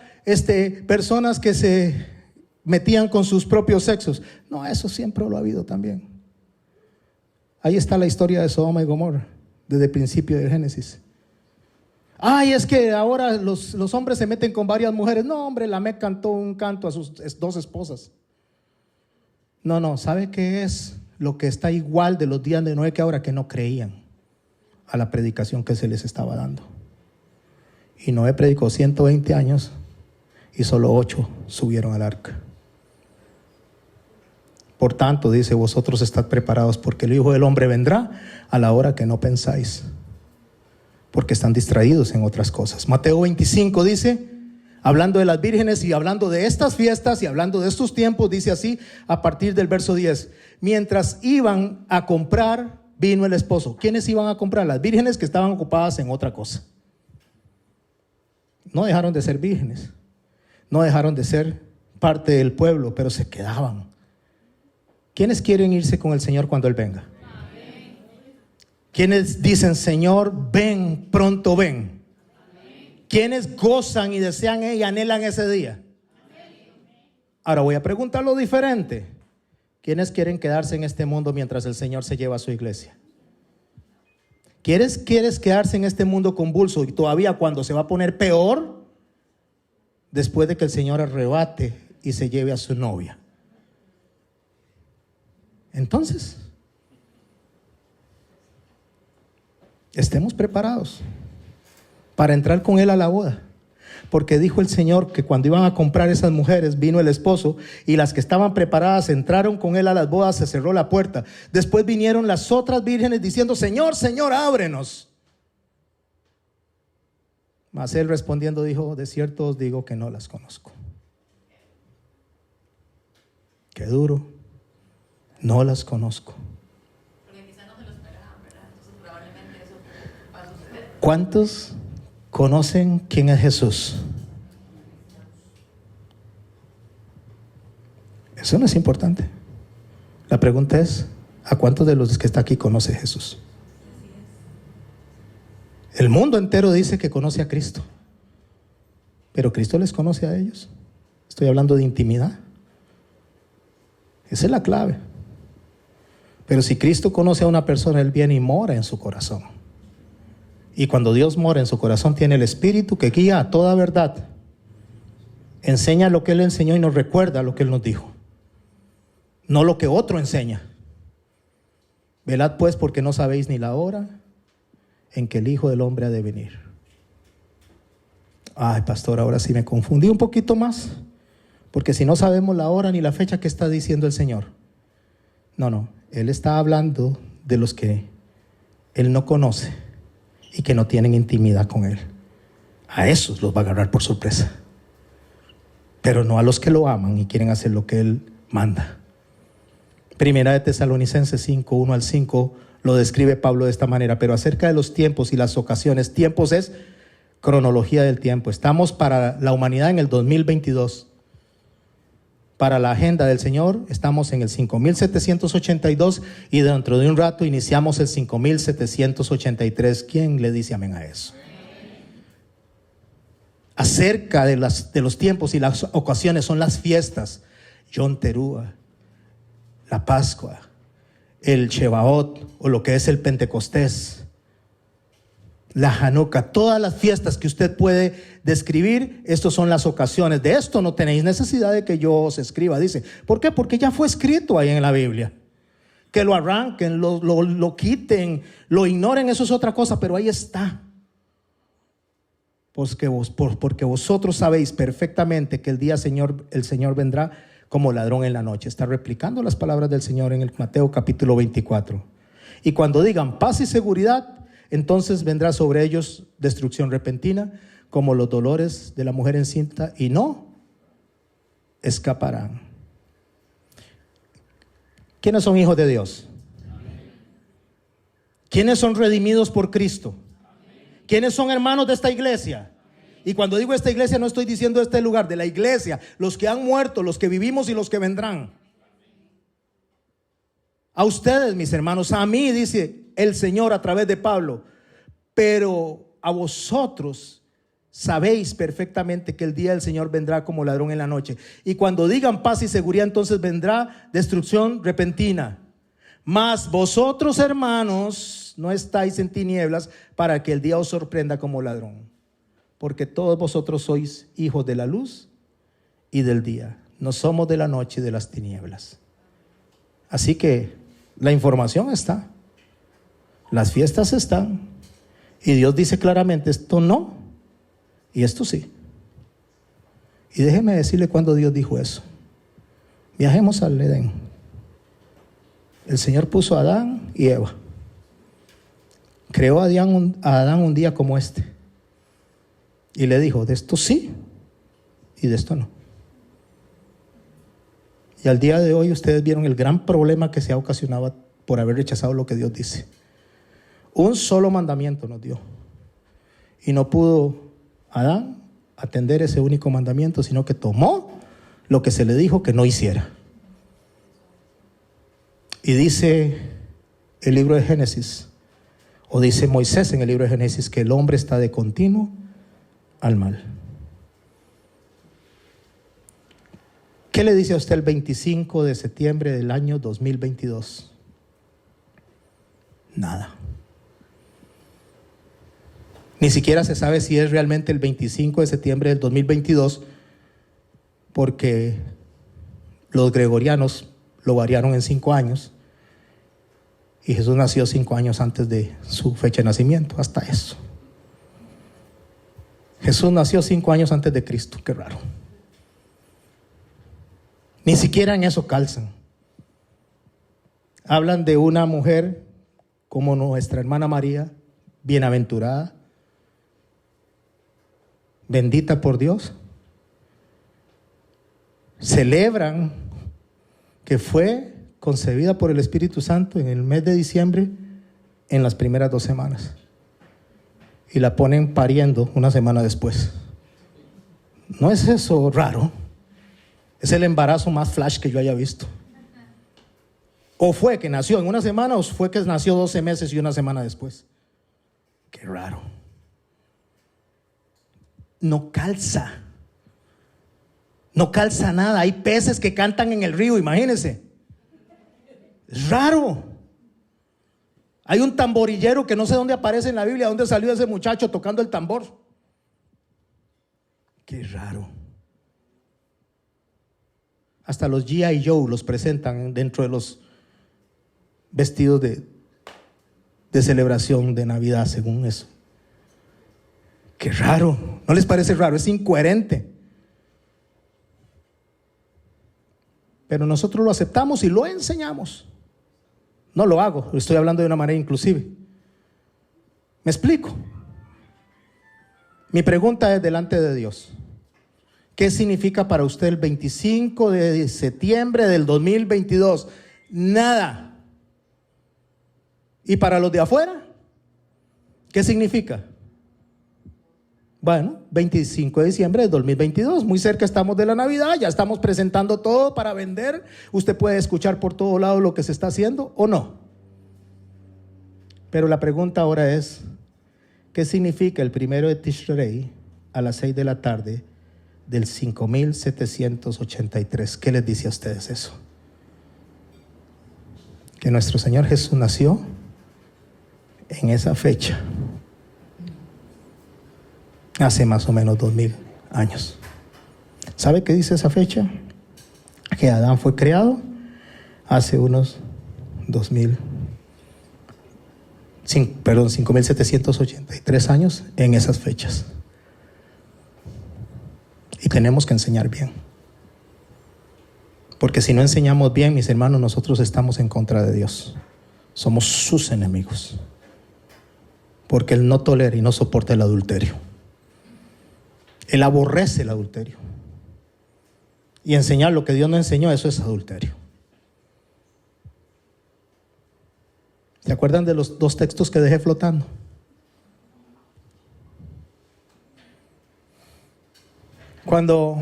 personas que se metían con sus propios sexos. No, eso siempre lo ha habido también. Ahí está la historia de Sodoma y Gomorra, desde el principio del Génesis. Ay, es que ahora los hombres se meten con varias mujeres. No, hombre, Lamec cantó un canto a sus 2 esposas. No, ¿sabe qué es lo que está igual de los días de Noé? Que ahora que no creían a la predicación que se les estaba dando. Y Noé predicó 120 años y solo 8 subieron al arca. Por tanto, dice, vosotros estad preparados, porque el Hijo del Hombre vendrá a la hora que no pensáis, porque están distraídos en otras cosas. Mateo 25 dice, hablando de las vírgenes y hablando de estas fiestas y hablando de estos tiempos, dice así a partir del verso 10. Mientras iban a comprar, vino el esposo. ¿Quiénes iban a comprar? Las vírgenes que estaban ocupadas en otra cosa. No dejaron de ser vírgenes, no dejaron de ser parte del pueblo, pero se quedaban. ¿Quiénes quieren irse con el Señor cuando Él venga? ¿Quiénes dicen, Señor, ven, pronto ven? ¿Quiénes gozan y desean y anhelan ese día? Ahora voy a preguntarlo diferente. ¿Quiénes quieren quedarse en este mundo mientras el Señor se lleva a su iglesia? ¿Quieres quedarse en este mundo convulso y todavía cuando se va a poner peor? Después de que el Señor arrebate y se lleve a su novia. Entonces, estemos preparados para entrar con Él a la boda. Porque dijo el Señor que cuando iban a comprar esas mujeres, vino el esposo y las que estaban preparadas entraron con Él a las bodas, se cerró la puerta. Después vinieron las otras vírgenes diciendo: Señor, Señor, ábrenos. Mas Él respondiendo dijo: de cierto os digo que no las conozco. Qué duro. No las conozco. Porque quizás no se lo esperaban, ¿verdad? Entonces probablemente eso va a suceder. ¿Cuántos conocen quién es Jesús? Eso no es importante. La pregunta es: ¿a cuántos de los que está aquí conoce Jesús? El mundo entero dice que conoce a Cristo, pero Cristo les conoce a ellos. Estoy hablando de intimidad. Esa es la clave. Pero si Cristo conoce a una persona, Él viene y mora en su corazón. Y cuando Dios mora en su corazón, tiene el Espíritu que guía a toda verdad. Enseña lo que Él enseñó y nos recuerda lo que Él nos dijo. No lo que otro enseña. Velad pues, porque no sabéis ni la hora en que el Hijo del Hombre ha de venir. Ay, pastor, ahora sí me confundí un poquito más. Porque si no sabemos la hora ni la fecha que está diciendo el Señor. No, Él está hablando de los que Él no conoce y que no tienen intimidad con Él. A esos los va a agarrar por sorpresa. Pero no a los que lo aman y quieren hacer lo que Él manda. Primera de Tesalonicenses 5, 1 al 5 lo describe Pablo de esta manera. Pero acerca de los tiempos y las ocasiones, tiempos es cronología del tiempo. Estamos para la humanidad en el 2022. Para la agenda del Señor estamos en el 5782 y dentro de un rato iniciamos el 5783. ¿Quién le dice amén a eso? Acerca de los tiempos y las ocasiones son las fiestas. Yom Teruah, la Pascua, el Shebaot o lo que es el Pentecostés, la Hanukkah, todas las fiestas que usted puede describir, estas son las ocasiones. De esto no tenéis necesidad de que yo os escriba, dice. ¿Por qué? Porque ya fue escrito ahí en la Biblia. Que lo arranquen, lo quiten, lo ignoren, eso es otra cosa, pero ahí está. Porque vosotros sabéis perfectamente que el Señor vendrá como ladrón en la noche. Está replicando las palabras del Señor en el Mateo capítulo 24. Y cuando digan paz y seguridad, entonces vendrá sobre ellos destrucción repentina, como los dolores de la mujer encinta, y no escaparán. ¿Quiénes son hijos de Dios? ¿Quiénes son redimidos por Cristo? ¿Quiénes son hermanos de esta iglesia? Y cuando digo esta iglesia no estoy diciendo este lugar, de la iglesia, los que han muerto, los que vivimos y los que vendrán. A ustedes, mis hermanos, a mí, dice el Señor a través de Pablo, pero a vosotros sabéis perfectamente que el día del Señor vendrá como ladrón en la noche. Y cuando digan paz y seguridad, entonces vendrá destrucción repentina. Mas vosotros, hermanos, no estáis en tinieblas para que el día os sorprenda como ladrón. Porque todos vosotros sois hijos de la luz y del día. No somos de la noche y de las tinieblas. Así que la información está. Las fiestas están. Y Dios dice claramente, esto no y esto sí. Y déjeme decirle cuando Dios dijo eso. Viajemos al Edén. El Señor puso a Adán y Eva. Creó a Adán un día como este. Y le dijo, de esto sí y de esto no. Y al día de hoy ustedes vieron el gran problema que se ha ocasionado por haber rechazado lo que Dios dice. Un solo mandamiento nos dio. Y no pudo Adán atender ese único mandamiento, sino que tomó lo que se le dijo que no hiciera. Y dice el libro de Génesis, o dice Moisés en el libro de Génesis, que el hombre está de continuo al mal. ¿Qué le dice a usted el 25 de septiembre del año 2022? Nada. Ni siquiera se sabe si es realmente el 25 de septiembre del 2022, porque los gregorianos lo variaron en 5 años y Jesús nació 5 años antes de su fecha de nacimiento. Hasta eso. Jesús nació 5 años antes de Cristo. Qué raro. Ni siquiera en eso calzan. Hablan de una mujer como nuestra hermana María, bienaventurada, bendita por Dios. Celebran que fue concebida por el Espíritu Santo en el mes de diciembre, en las primeras 2 semanas. Y la ponen pariendo una semana después. ¿No es eso raro? Es el embarazo más flash que yo haya visto. O fue que nació en una semana, o fue que nació 12 meses y una semana después. Qué raro. No calza. No calza nada. Hay peces que cantan en el río, imagínense. Es raro. Hay un tamborillero que no sé dónde aparece en la Biblia, dónde salió ese muchacho tocando el tambor. Qué raro. Hasta los G.I. Joe los presentan dentro de los vestidos de celebración de Navidad, según eso. Qué raro. ¿No les parece raro? Es incoherente. Pero nosotros lo aceptamos y lo enseñamos. No lo hago, lo estoy hablando de una manera inclusive. ¿Me explico? Mi pregunta es delante de Dios. ¿Qué significa para usted el 25 de septiembre del 2022? Nada. ¿Y para los de afuera? ¿Qué significa? Bueno, 25 de diciembre del 2022, muy cerca estamos de la Navidad, ya estamos presentando todo para vender. Usted puede escuchar por todo lado lo que se está haciendo o no. Pero la pregunta ahora es, ¿qué significa el 1 de Tishrei a las 6 de la tarde del 5783? ¿Qué les dice a ustedes eso? Que nuestro Señor Jesús nació en esa fecha, hace más o menos 2000 años. ¿Sabe qué dice esa fecha? Que Adán fue creado hace unos 5783 años, en esas fechas. Y tenemos que enseñar bien. Porque si no enseñamos bien, mis hermanos, nosotros estamos en contra de Dios. Somos sus enemigos. Porque Él no tolera y no soporta el adulterio. Él aborrece el adulterio. Y enseñar lo que Dios no enseñó, eso es adulterio. ¿Se acuerdan de los 2 textos que dejé flotando? Cuando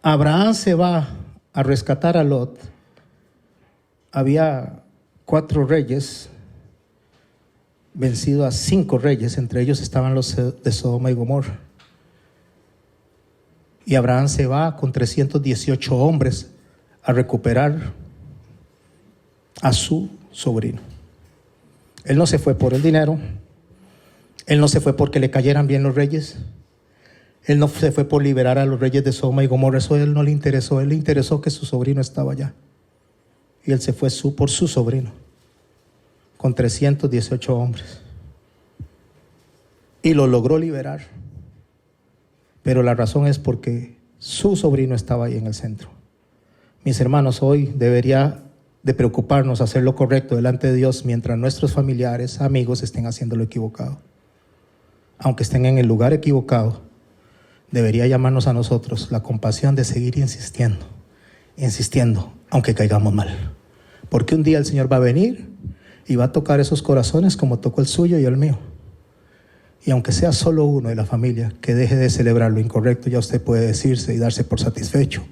Abraham se va a rescatar a Lot, había 4 reyes vencido a 5 reyes, entre ellos estaban los de Sodoma y Gomorra. Y Abraham se va con 318 hombres a recuperar a su sobrino. Él no se fue por el dinero, él no se fue porque le cayeran bien los reyes, él no se fue por liberar a los reyes de Sodoma y Gomorra, eso a él no le interesó, él le interesó que su sobrino estaba allá. Y él se fue por su sobrino, con 318 hombres. Y lo logró liberar. Pero la razón es porque su sobrino estaba ahí en el centro. Mis hermanos, hoy debería de preocuparnos hacer lo correcto delante de Dios mientras nuestros familiares, amigos estén haciendo lo equivocado. Aunque estén en el lugar equivocado, debería llamarnos a nosotros la compasión de seguir insistiendo, aunque caigamos mal. Porque un día el Señor va a venir y va a tocar esos corazones como tocó el suyo y el mío. Y aunque sea solo uno de la familia que deje de celebrar lo incorrecto, ya usted puede decirse y darse por satisfecho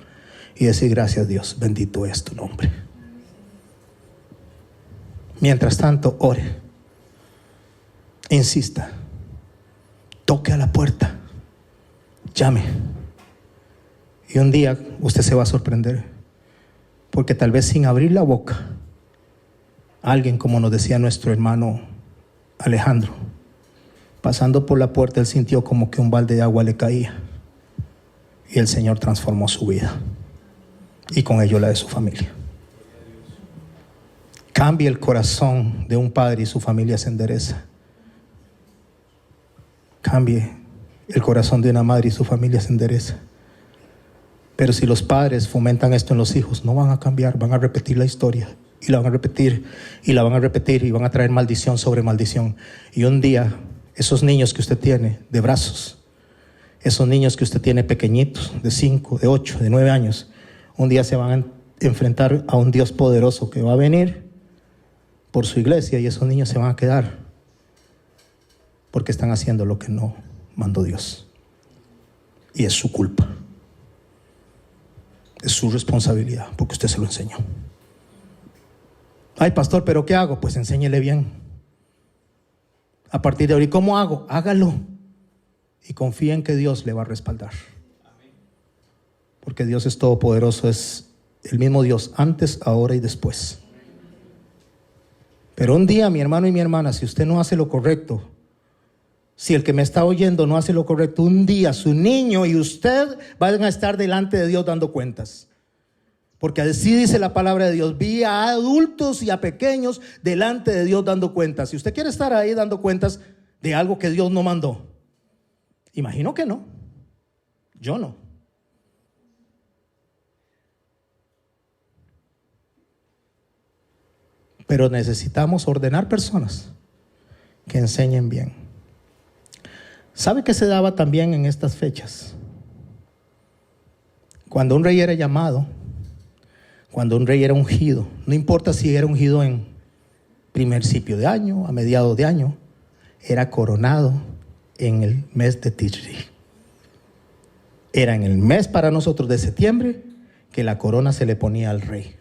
y decir: gracias Dios, bendito es tu nombre. Mientras tanto, ore, insista, toque a la puerta. llame. Y un día usted se va a sorprender, porque tal vez sin abrir la boca, alguien, como nos decía nuestro hermano Alejandro, pasando por la puerta, él sintió como que un balde de agua le caía, y el Señor transformó su vida y con ello la de su familia. Cambie el corazón de un padre y su familia se endereza. Cambie el corazón de una madre y su familia se endereza. Pero si los padres fomentan esto en los hijos, no van a cambiar, van a repetir la historia y la van a repetir y la van a repetir y van a traer maldición sobre maldición. Y un día esos niños que usted tiene de brazos, esos niños que usted tiene pequeñitos, de 5, de 8, de 9 años, un día se van a enfrentar a un Dios poderoso que va a venir por su iglesia, y esos niños se van a quedar porque están haciendo lo que no mandó Dios. Y es su culpa. Es su responsabilidad, porque usted se lo enseñó. Ay, pastor, ¿pero qué hago? Pues enséñele bien. A partir de ahora, ¿y cómo hago? Hágalo. Y confíe en que Dios le va a respaldar. Porque Dios es todopoderoso, es el mismo Dios antes, ahora y después. Pero un día, mi hermano y mi hermana, si usted no hace lo correcto, si el que me está oyendo no hace lo correcto, un día su niño y usted van a estar delante de Dios dando cuentas. Porque así dice la palabra de Dios: vi a adultos y a pequeños delante de Dios dando cuentas. Si usted quiere estar ahí dando cuentas de algo que Dios no mandó, imagino que no. Yo no. Pero necesitamos ordenar personas que enseñen bien. ¿Sabe qué se daba también en estas fechas? Cuando un rey era llamado, cuando un rey era ungido, no importa si era ungido en principio de año, a mediados de año, era coronado en el mes de Tishri. Era en el mes para nosotros de septiembre que la corona se le ponía al rey.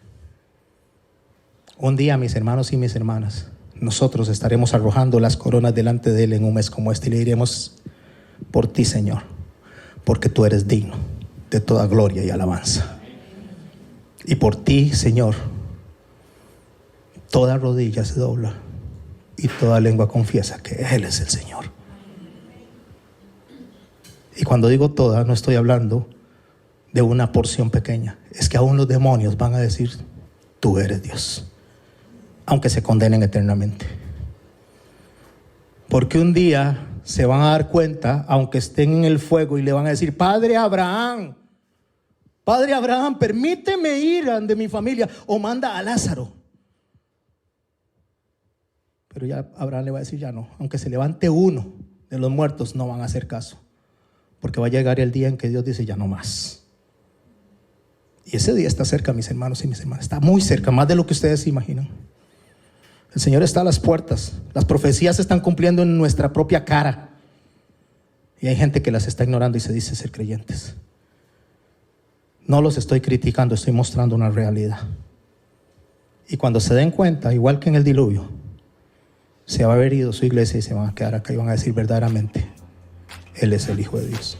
Un día, mis hermanos y mis hermanas, nosotros estaremos arrojando las coronas delante de Él en un mes como este y le diremos: por ti, Señor, porque tú eres digno de toda gloria y alabanza. Y por ti, Señor, toda rodilla se dobla y toda lengua confiesa que Él es el Señor. Y cuando digo toda, no estoy hablando de una porción pequeña. Es que aún los demonios van a decir: tú eres Dios, aunque se condenen eternamente. Porque un día se van a dar cuenta, aunque estén en el fuego, y le van a decir: Padre Abraham, permíteme ir ante mi familia, o manda a Lázaro. Pero ya Abraham le va a decir: ya no, aunque se levante uno de los muertos, no van a hacer caso, porque va a llegar el día en que Dios dice: ya no más. Y ese día está cerca, mis hermanos y mis hermanas, está muy cerca, más de lo que ustedes se imaginan. El Señor está a las puertas. Las profecías se están cumpliendo en nuestra propia cara, y hay gente que las está ignorando y se dice ser creyentes. No los estoy criticando, estoy mostrando una realidad. Y cuando se den cuenta, igual que en el diluvio, se va a haber ido su iglesia y se van a quedar acá y van a decir verdaderamente: Él es el Hijo de Dios.